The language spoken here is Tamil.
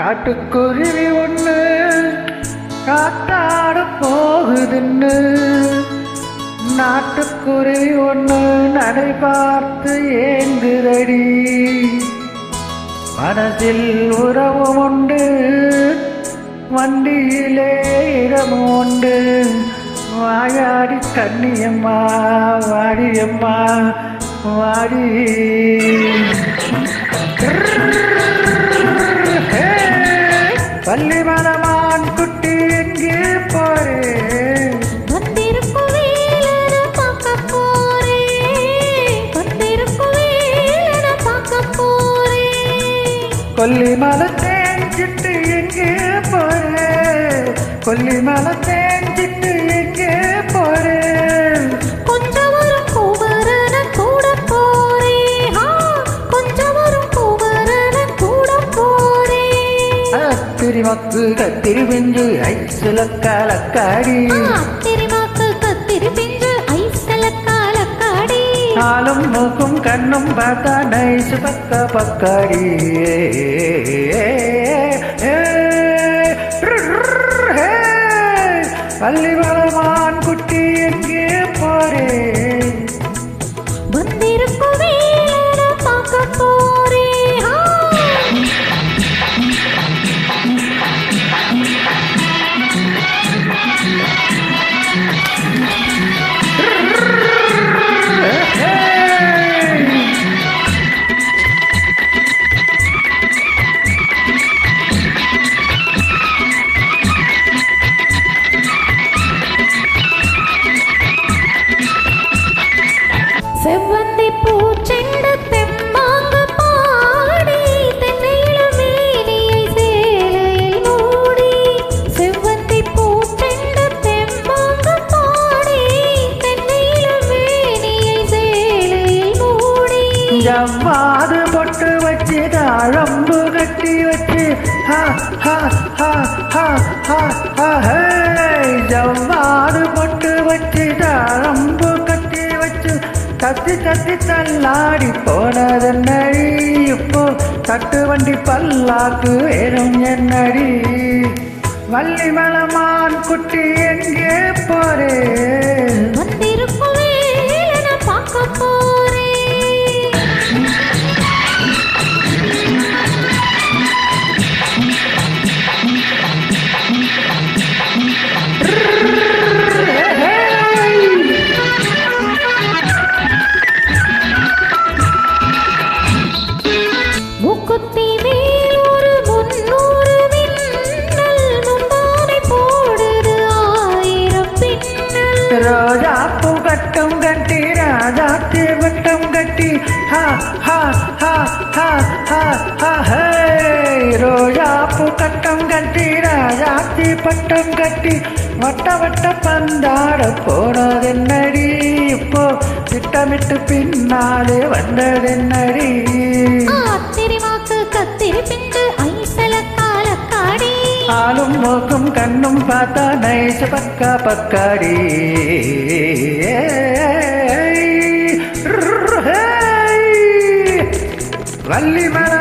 காட்டுக்குருவி ஒண்ணு காத்தாட போகுதுன்னு நாட்டுக்குருவி ஒண்ணு நடை பார்த்து ஏங்குதடி. மனதில் உறவும் உண்டு, வண்டியிலே இடமும் உண்டு. வாயாடி கண்ணியம்மா வாடியம்மா வாடி. பள்ளி மரமான் குட்டி எங்கே போறே? கொல்லிமலை தேஞ்சிட்டு எங்கே போறே? கொல்லிமலை தேஞ்சிட்டு எங்கே போறே? கொஞ்சம் வரும் குமரன கூட போறே. கொஞ்சம் வரும் குமரன கூட போறே. திரிமக்கு கத்திரி பிஞ்சு ஐசுல காலக்காடி. திரிமக்கு கத்திரி பிஞ்சு ஐசுல காலக்காடி. நாளும் மூக்கும் கண்ணும் பார்த்தா நைசு பக்க பக்காடி. பள்ளி மரமான் குட்டி எங்கே போறே? வந்திருக்கும் வேலை பார்க்க போறே. செவ்வந்தி பூச்செண்டு தெம்மாங்க பாடி தென்னையில மேனியை சேலையில் மூடி. செவ்வந்தி பூச்செண்டு தெம்மாங்க பாடி தென்னையில மேனியை சேலையில் மூடி. ஜவ்வாது பொட்டு வச்சு தாழம்பு கட்டி வச்சு ஜவ்வாது பொட்டு வச்சு தாழம்பு கட்டி வச்சு தத்தி தத்தி தள்ளாடி போனதென்னடி. இப்போ தட்டு வண்டி பல்லாக்கு வேணும் என்னடி. வள்ளி மலமான் குட்டி எங்கே போறே? வந்திருக்கும் வேலை பார்க்க போறே. மூக்குத்தி மேல் ஒரு 300 மின்னல் முந்தானை போடுது 1000 பின்னல். ரோஜா பூ கட்டும் கட்டி ராஜாத்தி வட்டம் கட்டி ரோஜா பூ கட்டம் கட்டி ராஜாத்தி பட்டம் கட்டி வட்ட வட்ட பந்தாட போனதென்னடி. இப்போ திட்டமிட்டு பின்னாலே வந்ததென்னடி. திரிமாக்கு கத்திரி பிஞ்சு ஐசல காலக்காடி. ஆளும் மூக்கும் கண்ணும் பார்த்தா நைசு பக்கா பக்காடி. வள்ளி மர